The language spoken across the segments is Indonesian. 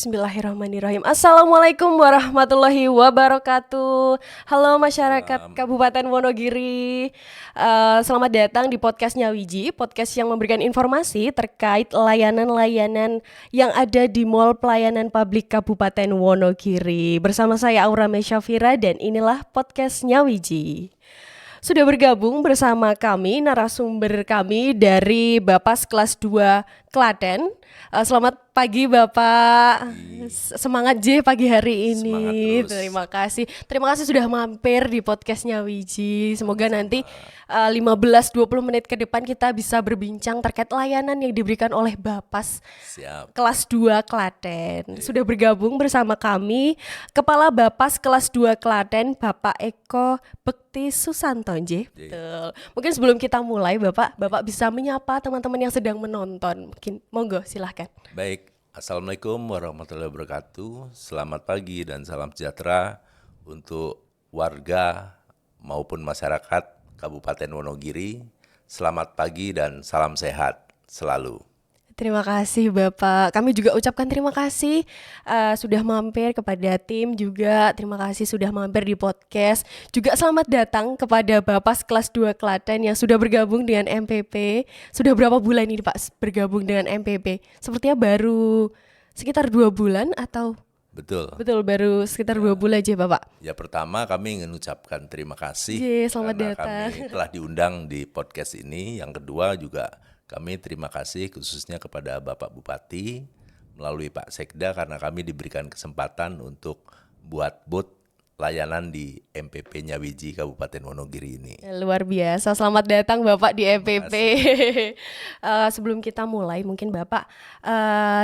Bismillahirrahmanirrahim. Assalamualaikum warahmatullahi wabarakatuh. Halo masyarakat Malam. Kabupaten Wonogiri. Selamat datang di podcastnya Wiji, podcast yang memberikan informasi terkait layanan-layanan yang ada di Mall Pelayanan Publik Kabupaten Wonogiri. Bersama saya Aura Mesyafira dan inilah podcastnya Wiji. Sudah bergabung bersama kami narasumber kami dari Bapas kelas 2 Klaten. Selamat pagi Bapak. Semangat J pagi hari ini. Semangat terus. Terima kasih. Terima kasih sudah mampir di podcastnya Wiji. Semoga Sama-sama. nanti 15-20 menit ke depan kita bisa berbincang terkait layanan yang diberikan oleh Bapas Siap. kelas 2 Klaten. Sudah bergabung bersama kami Kepala Bapas kelas 2 Klaten Bapak Eko Bekti Susanto J. Betul. Mungkin sebelum kita mulai Bapak bisa menyapa teman-teman yang sedang menonton. Mungkin monggo silahkan. Baik. Assalamualaikum warahmatullahi wabarakatuh. Selamat pagi dan salam sejahtera untuk warga maupun masyarakat Kabupaten Wonogiri. Selamat pagi dan salam sehat selalu. Terima kasih Bapak. Kami juga ucapkan terima kasih sudah mampir kepada tim juga. Terima kasih sudah mampir di podcast. Juga selamat datang kepada Bapas kelas 2 Klaten yang sudah bergabung dengan MPP. Sudah berapa bulan ini Pak bergabung dengan MPP? Sepertinya baru sekitar 2 bulan atau? Betul. Betul, baru sekitar 2 bulan aja Bapak. Ya, pertama kami ingin ucapkan terima kasih Selamat karena datang. kami telah diundang di podcast ini. Yang kedua juga kami terima kasih khususnya kepada Bapak Bupati melalui Pak Sekda karena kami diberikan kesempatan untuk buat booth layanan di MPP-nya Wiji Kabupaten Wonogiri ini. Luar biasa, selamat datang Bapak di MPP. Sebelum kita mulai, mungkin Bapak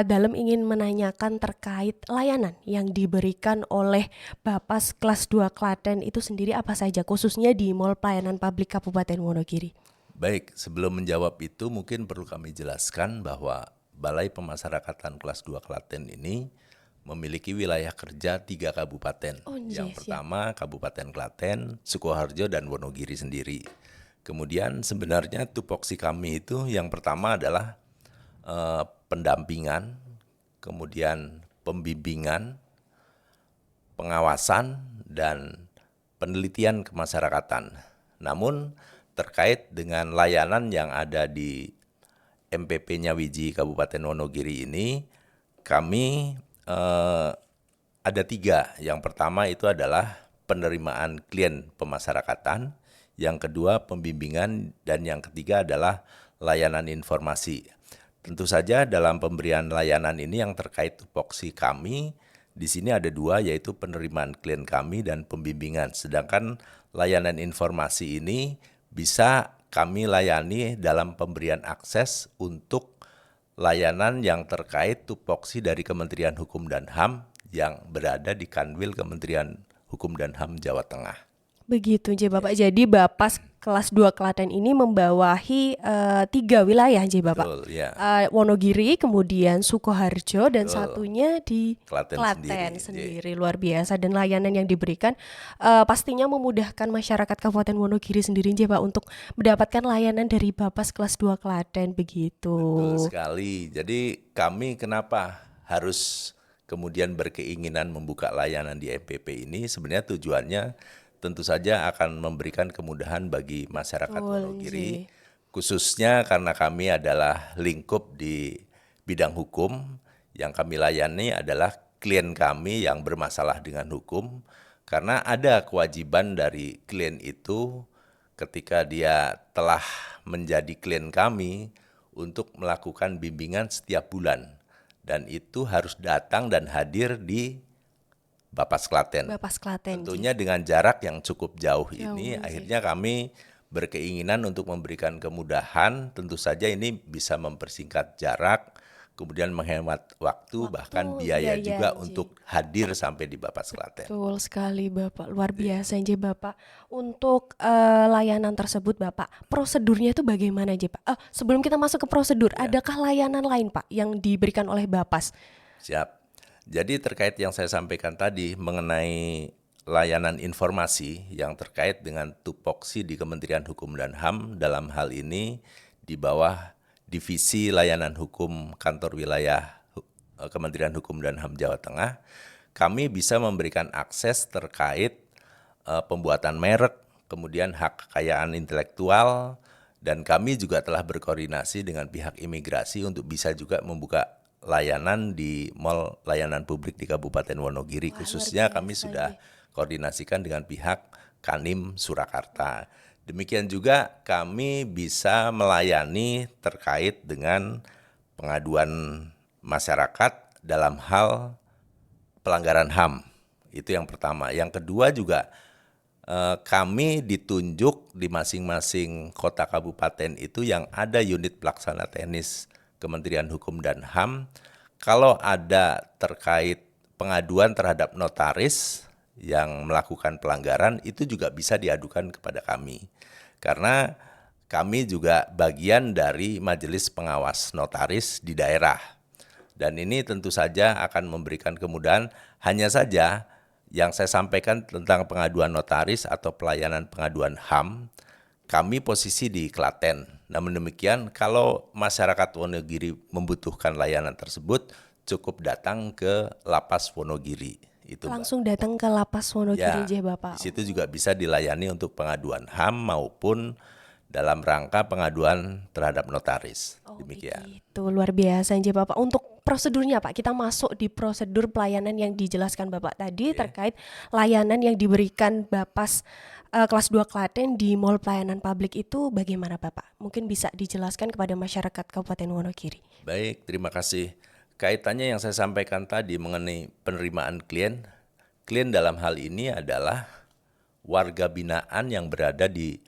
dalam ingin menanyakan terkait layanan yang diberikan oleh Bapas kelas 2 Klaten itu sendiri apa saja, khususnya di Mall Pelayanan Publik Kabupaten Wonogiri. Baik, sebelum menjawab itu mungkin perlu kami jelaskan bahwa Balai Pemasyarakatan kelas 2 Klaten ini memiliki wilayah kerja 3 kabupaten. Yang pertama Kabupaten Klaten, Sukoharjo, dan Wonogiri sendiri. Kemudian sebenarnya tupoksi kami itu yang pertama adalah pendampingan, kemudian pembimbingan, pengawasan, dan penelitian kemasyarakatan. Namun terkait dengan layanan yang ada di MPP-nya Wiji Kabupaten Wonogiri ini, kami ada 3. Yang pertama itu adalah penerimaan klien pemasyarakatan, yang kedua pembimbingan, dan yang ketiga adalah layanan informasi. Tentu saja dalam pemberian layanan ini yang terkait tupoksi kami, di sini ada 2 yaitu penerimaan klien kami dan pembimbingan. Sedangkan layanan informasi ini bisa kami layani dalam pemberian akses untuk layanan yang terkait tupoksi dari Kementerian Hukum dan HAM yang berada di Kanwil Kementerian Hukum dan HAM Jawa Tengah. Begitu J Bapak. Jadi Bapas kelas 2 Klaten ini membawahi 3 wilayah J Bapak. Betul, ya. Wonogiri, kemudian Sukoharjo, dan satunya di Klaten sendiri. Luar biasa, dan layanan yang diberikan pastinya memudahkan masyarakat Kabupaten Wonogiri sendiri J Pak untuk mendapatkan layanan dari Bapas kelas 2 Klaten begitu. Betul sekali. Jadi kami kenapa harus kemudian berkeinginan membuka layanan di MPP ini, sebenarnya tujuannya tentu saja akan memberikan kemudahan bagi masyarakat Wonogiri, khususnya karena kami adalah lingkup di bidang hukum. Yang kami layani adalah klien kami yang bermasalah dengan hukum, karena ada kewajiban dari klien itu ketika dia telah menjadi klien kami untuk melakukan bimbingan setiap bulan, dan itu harus datang dan hadir di Bapas Klaten. Tentunya dengan jarak yang cukup jauh ini, akhirnya kami berkeinginan untuk memberikan kemudahan. Tentu saja ini bisa mempersingkat jarak, kemudian menghemat waktu bahkan biaya juga untuk hadir sampai di Bapas Klaten. Betul sekali Bapak, luar biasa J Bapak. Untuk layanan tersebut Bapak, prosedurnya itu bagaimana J Pak? Sebelum kita masuk ke prosedur, adakah layanan lain Pak yang diberikan oleh Bapas? Siap. Jadi terkait yang saya sampaikan tadi mengenai layanan informasi yang terkait dengan tupoksi di Kementerian Hukum dan HAM, dalam hal ini di bawah Divisi Layanan Hukum Kantor Wilayah Kementerian Hukum dan HAM Jawa Tengah, kami bisa memberikan akses terkait pembuatan merek, kemudian hak kekayaan intelektual, dan kami juga telah berkoordinasi dengan pihak imigrasi untuk bisa juga membuka layanan di Mall Layanan Publik di Kabupaten Wonogiri. Wah, khususnya luar kami biasa sudah ini. koordinasikan dengan pihak Kanim Surakarta. Demikian juga kami bisa melayani terkait dengan pengaduan masyarakat dalam hal pelanggaran HAM. Itu yang pertama. Yang kedua juga kami ditunjuk di masing-masing kota kabupaten itu yang ada unit pelaksana teknis Kementerian Hukum dan HAM. Kalau ada terkait pengaduan terhadap notaris yang melakukan pelanggaran, itu juga bisa diadukan kepada kami. Karena kami juga bagian dari Majelis Pengawas Notaris di daerah. Dan ini tentu saja akan memberikan kemudahan. Hanya saja yang saya sampaikan tentang pengaduan notaris atau pelayanan pengaduan HAM, kami posisi di Klaten. Namun demikian, kalau masyarakat Wonogiri membutuhkan layanan tersebut, cukup datang ke Lapas Wonogiri. Itu, Mbak. Langsung datang ke Lapas Wonogiri aja, Ya, Bapak. di situ juga bisa dilayani untuk pengaduan HAM maupun dalam rangka pengaduan terhadap notaris. Demikian. Itu luar biasa aja Bapak. Untuk prosedurnya Pak, kita masuk di prosedur pelayanan yang dijelaskan Bapak tadi terkait layanan yang diberikan Bapas kelas 2 Klaten di Mall Pelayanan Publik itu bagaimana Bapak? Mungkin bisa dijelaskan kepada masyarakat Kabupaten Wonogiri. Baik, terima kasih. Kaitannya yang saya sampaikan tadi mengenai penerimaan klien, klien dalam hal ini adalah warga binaan yang berada di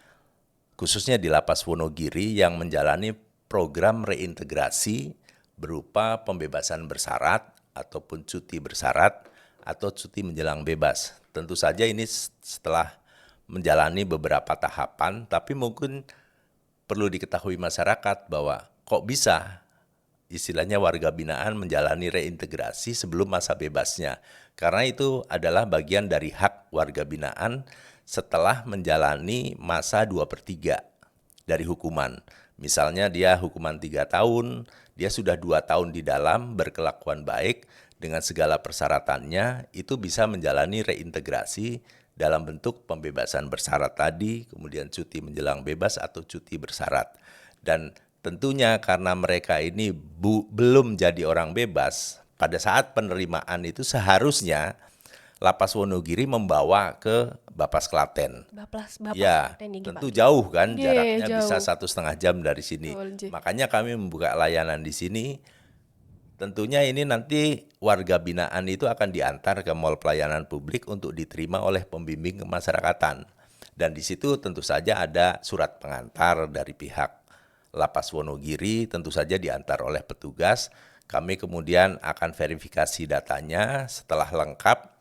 khususnya di Lapas Wonogiri yang menjalani program reintegrasi berupa pembebasan bersyarat ataupun cuti bersyarat atau cuti menjelang bebas. Tentu saja ini setelah menjalani beberapa tahapan, tapi mungkin perlu diketahui masyarakat bahwa kok bisa istilahnya warga binaan menjalani reintegrasi sebelum masa bebasnya. Karena itu adalah bagian dari hak warga binaan setelah menjalani masa 2/3 dari hukuman. Misalnya dia hukuman 3 tahun, dia sudah 2 tahun di dalam berkelakuan baik dengan segala persyaratannya, itu bisa menjalani reintegrasi dalam bentuk pembebasan bersyarat tadi, kemudian cuti menjelang bebas atau cuti bersyarat. Dan tentunya karena mereka ini belum jadi orang bebas, pada saat penerimaan itu seharusnya Lapas Wonogiri membawa ke Bapas Klaten. Bapak Ya, Klaten ini tentu Pak. jauh kan, Iya, jaraknya jauh. bisa 1,5 jam dari sini. Betul, Ji. Makanya kami membuka layanan di sini. Tentunya ini nanti warga binaan itu akan diantar ke Mall Pelayanan Publik untuk diterima oleh pembimbing kemasyarakatan. Dan di situ tentu saja ada surat pengantar dari pihak Lapas Wonogiri, tentu saja diantar oleh petugas. Kami kemudian akan verifikasi datanya, setelah lengkap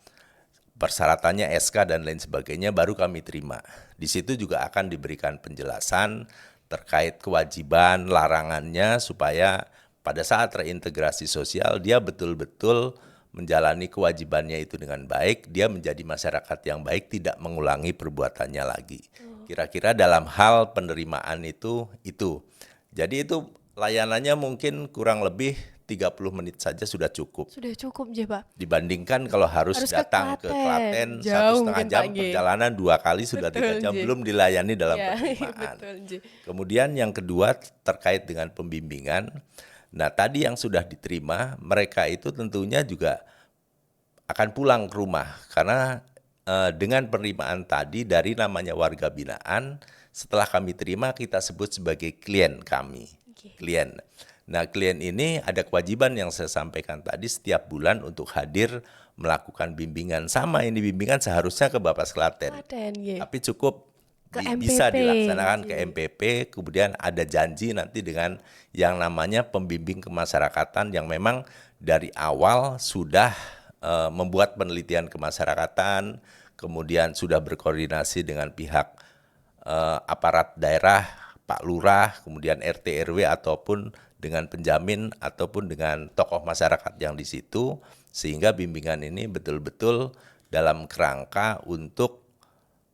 persyaratannya SK dan lain sebagainya baru kami terima. Di situ juga akan diberikan penjelasan terkait kewajiban, larangannya supaya pada saat reintegrasi sosial dia betul-betul menjalani kewajibannya itu dengan baik, dia menjadi masyarakat yang baik, tidak mengulangi perbuatannya lagi. Kira-kira dalam hal penerimaan itu. Jadi itu layanannya mungkin kurang lebih 30 menit saja sudah cukup. Sudah cukup aja Pak. Dibandingkan kalau harus Harus ke datang ke Klaten Jauh 1,5 mungkin, jam Pak G. perjalanan 2 kali sudah 3 Betul, jam Ji. belum dilayani dalam Ya, penerimaan. betul Ji. Kemudian yang kedua terkait dengan pembimbingan. Nah, tadi yang sudah diterima, mereka itu tentunya juga akan pulang ke rumah karena dengan penerimaan tadi dari namanya warga binaan, setelah kami terima kita sebut sebagai klien kami. Klien. Nah, klien ini ada kewajiban yang saya sampaikan tadi setiap bulan untuk hadir melakukan bimbingan. Sama ini bimbingan seharusnya ke Bapas Klaten. Klaten, ya. Tapi cukup Ke bisa MPP. dilaksanakan ke MPP, kemudian ada janji nanti dengan yang namanya pembimbing kemasyarakatan yang memang dari awal sudah membuat penelitian kemasyarakatan, kemudian sudah berkoordinasi dengan pihak aparat daerah, Pak Lurah, kemudian RT RW ataupun dengan penjamin ataupun dengan tokoh masyarakat yang di situ, sehingga bimbingan ini betul-betul dalam kerangka untuk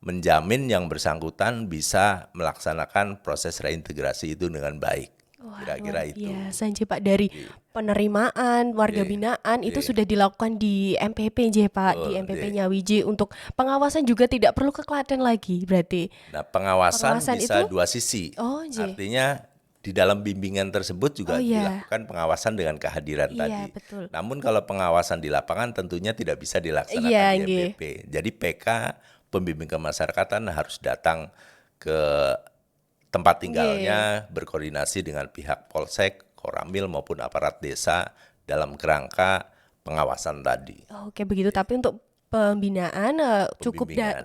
menjamin yang bersangkutan bisa melaksanakan proses reintegrasi itu dengan baik. Wah, Kira-kira luar itu. biasa nje Pak, dari penerimaan warga binaan itu sudah dilakukan di MPP nje Pak, di MPP Nyawiji, untuk pengawasan juga tidak perlu ke Klaten lagi berarti. Nah, pengawasan Pengawasan bisa itu dua sisi. nje. Artinya di dalam bimbingan tersebut Oh juga iya. dilakukan pengawasan dengan kehadiran Iya, tadi. betul. Namun kalau pengawasan di lapangan tentunya tidak bisa dilaksanakan Iya di nggih. MPP. Jadi PK, pembimbing kemasyarakatan, harus datang ke tempat tinggalnya, berkoordinasi dengan pihak Polsek, Koramil maupun aparat desa dalam kerangka pengawasan tadi. Oke begitu, tapi untuk pembinaan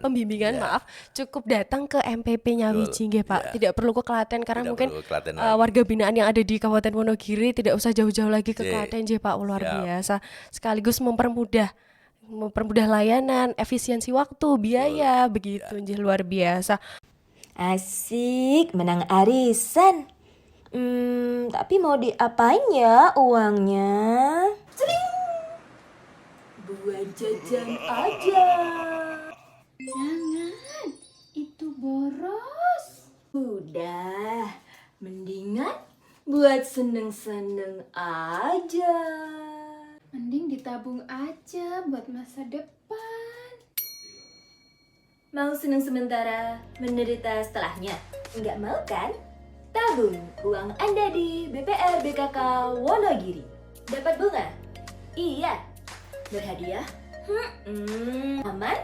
pembimbingan Ya, maaf, cukup datang ke MPP Nyawiji nggih Pak. ya. Tidak perlu ke Klaten karena Tidak mungkin perlu ke Klaten lagi. warga binaan yang ada di Kabupaten Wonogiri tidak usah jauh-jauh lagi ke Oke. Klaten nggih Pak. Luar Siap. biasa. Sekaligus mempermudah layanan, efisiensi waktu, biaya, begitu nggih, luar biasa. Asik, menang arisan. Tapi mau diapain ya uangnya? Cering! Buat jajan aja. Jangan, itu boros. Udah, mendingan buat seneng-seneng aja. Mending ditabung aja buat masa depan. Mau seneng sementara, menderita setelahnya? Enggak mau kan? Tabung uang Anda di BPR BKK Wonogiri. Dapat bunga? Iya. Berhadiah? Aman?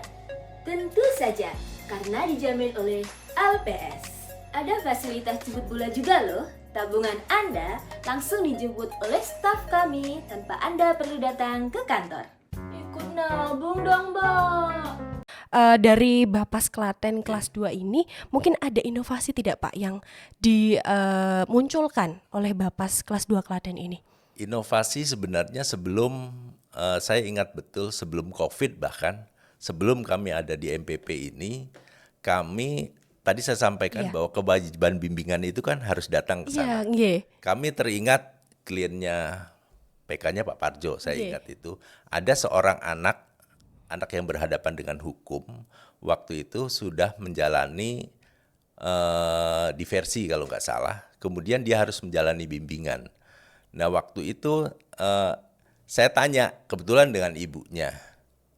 Tentu saja, karena dijamin oleh LPS. Ada fasilitas jemput bola juga loh. Tabungan Anda langsung dijemput oleh staf kami tanpa Anda perlu datang ke kantor. Ikut nabung dong, Mbak. Dari Bapas Klaten kelas 2 ini mungkin ada inovasi tidak Pak yang dimunculkan oleh Bapas kelas 2 Klaten ini? Inovasi sebenarnya sebelum, saya ingat betul sebelum COVID bahkan, sebelum kami ada di MPP ini, kami tadi saya sampaikan bahwa kewajiban bimbingan itu kan harus datang ke sana. Iya, nggih. Kami teringat kliennya PK-nya Pak Parjo, saya ingat itu. Ada seorang anak yang berhadapan dengan hukum, waktu itu sudah menjalani diversi kalau nggak salah. Kemudian dia harus menjalani bimbingan. Nah waktu itu saya tanya kebetulan dengan ibunya,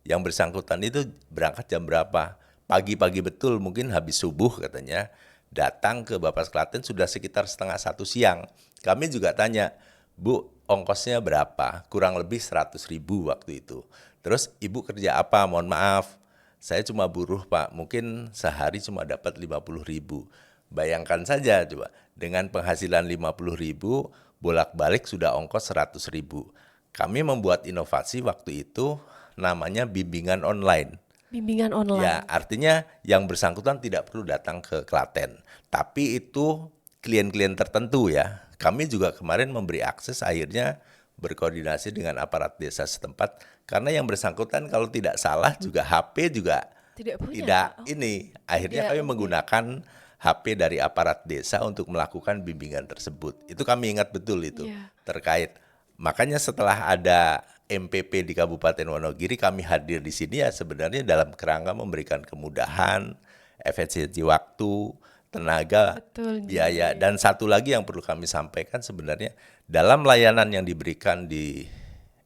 yang bersangkutan itu berangkat jam berapa? Pagi-pagi betul, mungkin habis subuh katanya, datang ke Bapas Klaten sudah sekitar 12:30 siang. Kami juga tanya, Bu, ongkosnya berapa? Kurang lebih 100.000 waktu itu. Terus ibu kerja apa? Mohon maaf, saya cuma buruh Pak, mungkin sehari cuma dapat 50.000. Bayangkan saja coba, dengan penghasilan 50.000, bolak-balik sudah ongkos 100.000. Kami membuat inovasi waktu itu, namanya bimbingan online. Bimbingan online. Ya, artinya yang bersangkutan tidak perlu datang ke Klaten. Tapi itu klien-klien tertentu ya. Kami juga kemarin memberi akses, akhirnya berkoordinasi dengan aparat desa setempat. Karena yang bersangkutan kalau tidak salah juga HP juga Tidak punya. tidak ini. Akhirnya kami menggunakan HP dari aparat desa untuk melakukan bimbingan tersebut. Itu kami ingat betul itu terkait. Makanya setelah ada MPP di Kabupaten Wonogiri, kami hadir di sini ya sebenarnya dalam kerangka memberikan kemudahan, efisiensi waktu, tenaga, biaya. Dan satu lagi yang perlu kami sampaikan sebenarnya, dalam layanan yang diberikan di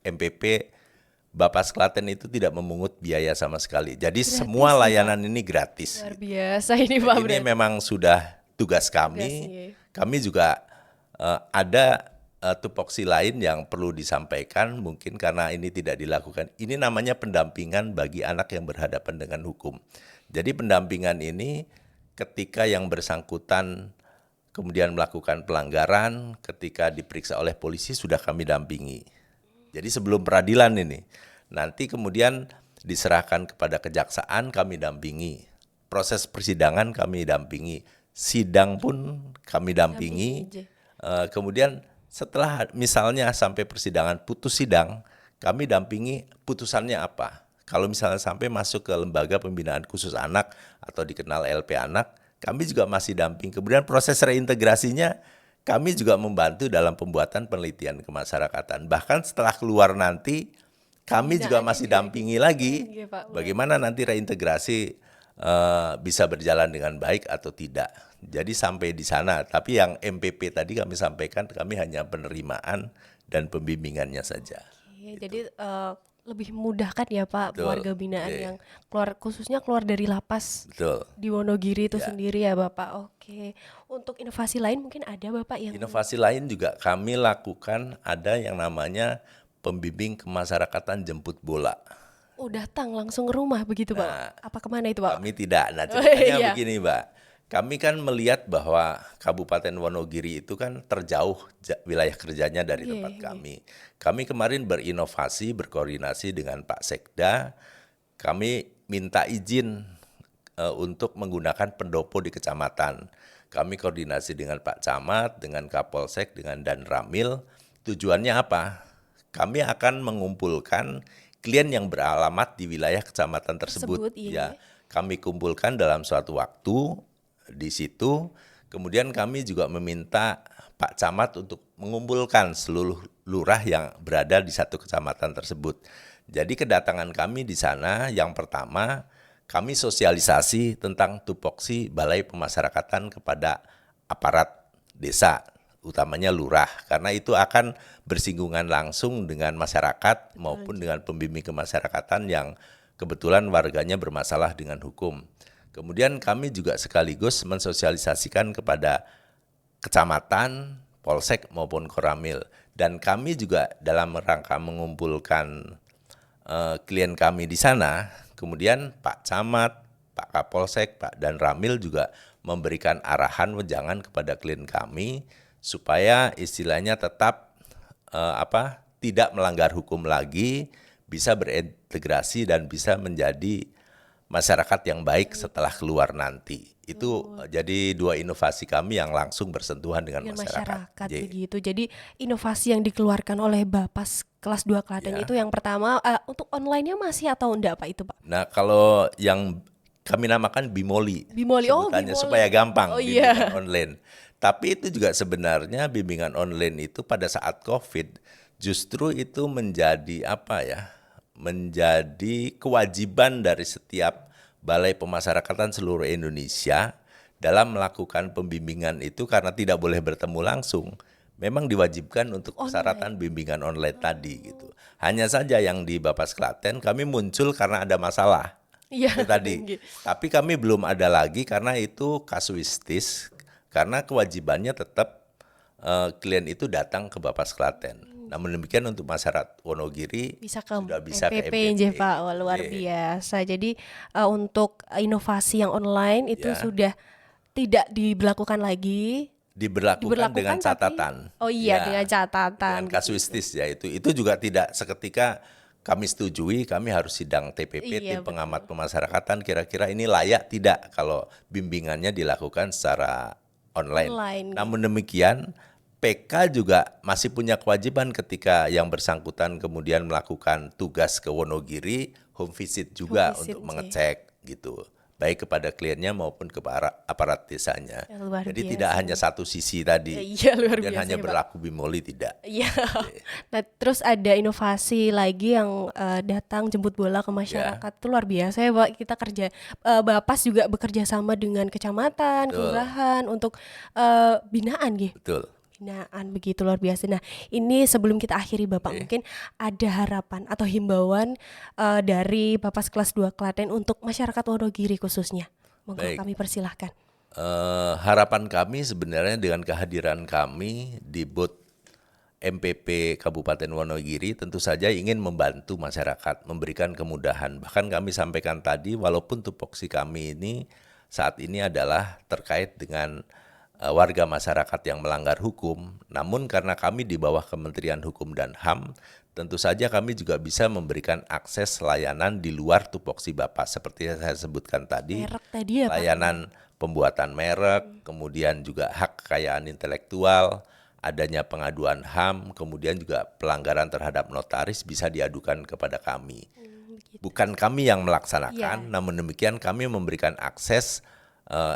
MPP, Bapas Klaten itu tidak memungut biaya sama sekali. Jadi semua layanan ini gratis. Luar biasa ini Pak. Ini memang sudah tugas kami. Kami juga ada tupoksi lain yang perlu disampaikan mungkin karena ini tidak dilakukan. Ini namanya pendampingan bagi anak yang berhadapan dengan hukum. Jadi pendampingan ini ketika yang bersangkutan kemudian melakukan pelanggaran, ketika diperiksa oleh polisi sudah kami dampingi. Jadi sebelum peradilan ini, nanti kemudian diserahkan kepada kejaksaan, kami dampingi. Proses persidangan kami dampingi. Sidang pun kami dampingi. Kemudian setelah misalnya sampai persidangan putus sidang, kami dampingi putusannya apa. Kalau misalnya sampai masuk ke lembaga pembinaan khusus anak atau dikenal LP anak, kami juga masih damping. Kemudian proses reintegrasinya kami juga membantu dalam pembuatan penelitian kemasyarakatan. Bahkan setelah keluar nanti, kami juga masih dampingi lagi bagaimana nanti reintegrasi bisa berjalan dengan baik atau tidak. Jadi sampai di sana. Tapi yang MPP tadi kami sampaikan, kami hanya penerimaan dan pembimbingannya saja. Oke, jadi lebih memudahkan ya Pak Betul, warga binaan oke. yang khususnya keluar dari lapas Betul. di Wonogiri itu Ya. sendiri ya Bapak. Oke. Untuk inovasi lain mungkin ada Bapak yang Inovasi lain juga kami lakukan, ada yang namanya pembimbing kemasyarakatan jemput bola. datang langsung ke rumah begitu Nah, Pak. Apa kemana itu Pak? Kami tidak. Nah, Oh, ceritanya iya. begini, Mbak. Kami kan melihat bahwa Kabupaten Wonogiri itu kan terjauh wilayah kerjanya dari Iya, tempat iya. kami. Kami kemarin berinovasi, berkoordinasi dengan Pak Sekda. Kami minta izin untuk menggunakan pendopo di kecamatan. Kami koordinasi dengan Pak Camat, dengan Kapolsek, dengan Danramil. Tujuannya apa? Kami akan mengumpulkan klien yang beralamat di wilayah kecamatan tersebut. Iya. Kami kumpulkan dalam suatu waktu di situ. Kemudian kami juga meminta Pak Camat untuk mengumpulkan seluruh lurah yang berada di satu kecamatan tersebut. Jadi kedatangan kami di sana yang pertama, kami sosialisasi tentang tupoksi Balai Pemasyarakatan kepada aparat desa, utamanya lurah, karena itu akan bersinggungan langsung dengan masyarakat maupun dengan pembimbing kemasyarakatan yang kebetulan warganya bermasalah dengan hukum. Kemudian kami juga sekaligus mensosialisasikan kepada kecamatan, polsek maupun koramil. Dan kami juga dalam rangka mengumpulkan klien kami di sana, kemudian Pak Camat, Pak Kapolsek, Pak Danramil juga memberikan arahan wejangan kepada klien kami supaya istilahnya tetap tidak melanggar hukum lagi, bisa berintegrasi dan bisa menjadi masyarakat yang baik setelah keluar nanti. Itu jadi dua inovasi kami yang langsung bersentuhan dengan masyarakat. begitu. Jadi inovasi yang dikeluarkan oleh Bapas kelas 2 Klaten Ya. itu yang pertama untuk online-nya masih atau enggak Pak itu Pak? Nah, kalau yang kami namakan Bimoli, Bimoli, sebutannya Bimoli. supaya gampang, Oh, iya. bimbingan online. Tapi itu juga sebenarnya bimbingan online itu pada saat COVID justru itu menjadi menjadi kewajiban dari setiap Balai Pemasyarakatan seluruh Indonesia dalam melakukan pembimbingan itu karena tidak boleh bertemu langsung. Memang diwajibkan untuk persyaratan bimbingan online tadi gitu. Hanya saja yang di Bapas Klaten kami muncul karena ada masalah. Iya. Itu tadi. Tapi kami belum ada lagi karena itu kasuistis, karena kewajibannya tetap klien itu datang ke Bapas Klaten. Namun demikian untuk masyarakat Wonogiri Bisa ke sudah bisa ke MPP MPP. nggih, Pak. Wah, luar Oke. biasa. Jadi untuk inovasi yang online itu Ya. sudah tidak diberlakukan lagi. Diberlakukan dengan tapi- catatan. Oh iya, Ya, dengan catatan. dengan kasuistis ya itu juga tidak seketika kami setujui, kami harus sidang TPP, Iya, tim pengamat pemasyarakatan, kira-kira ini layak tidak kalau bimbingannya dilakukan secara online. Online. Namun demikian PK juga masih punya kewajiban ketika yang bersangkutan kemudian melakukan tugas ke Wonogiri, home visit juga Home visit, untuk sih. mengecek gitu. Baik kepada kliennya maupun ke aparat desanya. Ya, luar Jadi biasa. tidak hanya satu sisi tadi. Iya, luar Dan biasa hanya ya, Pak. berlaku Bimoli tidak. Iya. Nah, terus ada inovasi lagi yang datang jemput bola ke masyarakat. Itu luar biasa ya, Pak. Kita kerja Bapas juga bekerja sama dengan kecamatan, kelurahan untuk binaan gitu. Betul. Binaan begitu luar biasa. Nah, ini sebelum kita akhiri Bapak, mungkin ada harapan atau himbauan dari Bapas kelas 2 Klaten untuk masyarakat Wonogiri khususnya. Monggo Baik. kami persilahkan. Harapan kami sebenarnya dengan kehadiran kami di booth MPP Kabupaten Wonogiri tentu saja ingin membantu masyarakat, memberikan kemudahan. Bahkan kami sampaikan tadi walaupun tupoksi kami ini saat ini adalah terkait dengan warga masyarakat yang melanggar hukum, namun karena kami di bawah Kementerian Hukum dan HAM, tentu saja kami juga bisa memberikan akses layanan di luar tupoksi Bapas seperti yang saya sebutkan tadi. Merek tadi ya, Pak. Layanan pembuatan merek, kemudian juga hak kekayaan intelektual, adanya pengaduan HAM, kemudian juga pelanggaran terhadap notaris bisa diadukan kepada kami. Bukan kami yang melaksanakan, namun demikian kami memberikan akses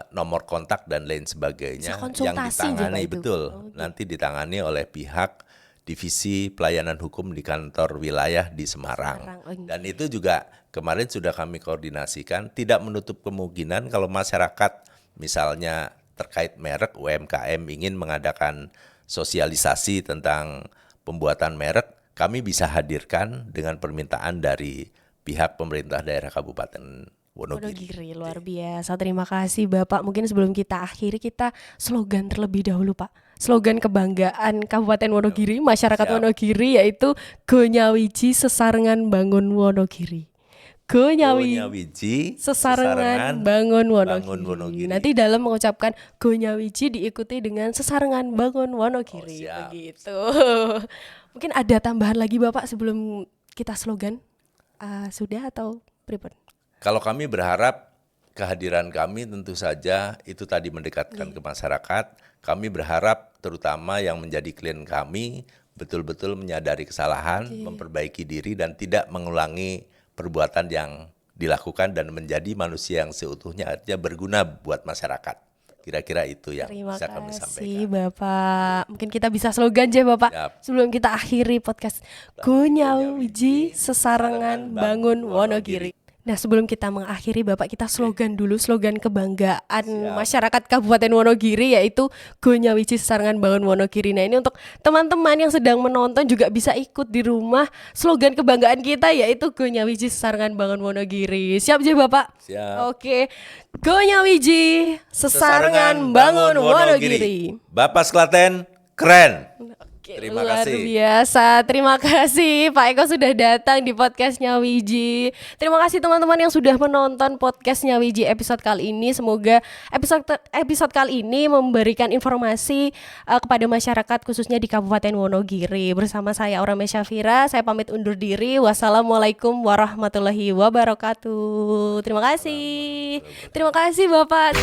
nomor kontak dan lain sebagainya Bisa konsultasi yang ditangani aja, Pak, itu. betul, nanti ditangani oleh pihak divisi pelayanan hukum di kantor wilayah di Semarang. Dan itu juga kemarin sudah kami koordinasikan, tidak menutup kemungkinan kalau masyarakat misalnya terkait merek UMKM ingin mengadakan sosialisasi tentang pembuatan merek, kami bisa hadirkan dengan permintaan dari pihak pemerintah daerah Kabupaten Wonogiri. Luar biasa. Terima kasih Bapak. Mungkin sebelum kita akhiri, kita slogan terlebih dahulu Pak. Slogan kebanggaan Kabupaten Wonogiri, masyarakat Wonogiri, yaitu Go Nyawiji Sesarengan Bangun Wonogiri. Go Nyawiji Sesarengan Bangun Wonogiri. Nanti dalam mengucapkan Go Nyawiji diikuti dengan Sesarengan Bangun Wonogiri. Begitu. Mungkin ada tambahan lagi Bapak sebelum kita slogan? Sudah atau pripun? Kalau kami berharap kehadiran kami tentu saja itu tadi mendekatkan ke masyarakat. Kami berharap terutama yang menjadi klien kami betul-betul menyadari kesalahan, memperbaiki diri dan tidak mengulangi perbuatan yang dilakukan dan menjadi manusia yang seutuhnya, artinya berguna buat masyarakat. Kira-kira itu yang bisa kami sampaikan. Terima kasih Bapak. Mungkin kita bisa slogan aja Bapak. Sebelum kita akhiri podcast. Go Nyawiji Sesarengan Bangun Wonogiri. Nah sebelum kita mengakhiri Bapak, kita slogan dulu, slogan kebanggaan masyarakat Kabupaten Wonogiri, yaitu Go Nyawiji Sesarengan Bangun Wonogiri. Nah ini untuk teman-teman yang sedang menonton juga bisa ikut di rumah. Slogan kebanggaan kita yaitu Go Nyawiji Sesarengan Bangun Wonogiri. Siap aja Bapak? Siap. Oke. Go Nyawiji Sesarengan Bangun Wonogiri. Bapak Sklaten keren. Terima Luar kasih. biasa. Terima kasih Pak Eko sudah datang di podcastnya Wiji. Terima kasih teman-teman yang sudah menonton podcastnya Wiji episode kali ini. Semoga episode kali ini memberikan informasi kepada masyarakat khususnya di Kabupaten Wonogiri. Bersama saya Aurame Syafira, saya pamit undur diri. Wassalamualaikum warahmatullahi wabarakatuh. Terima kasih. Terima kasih Bapak.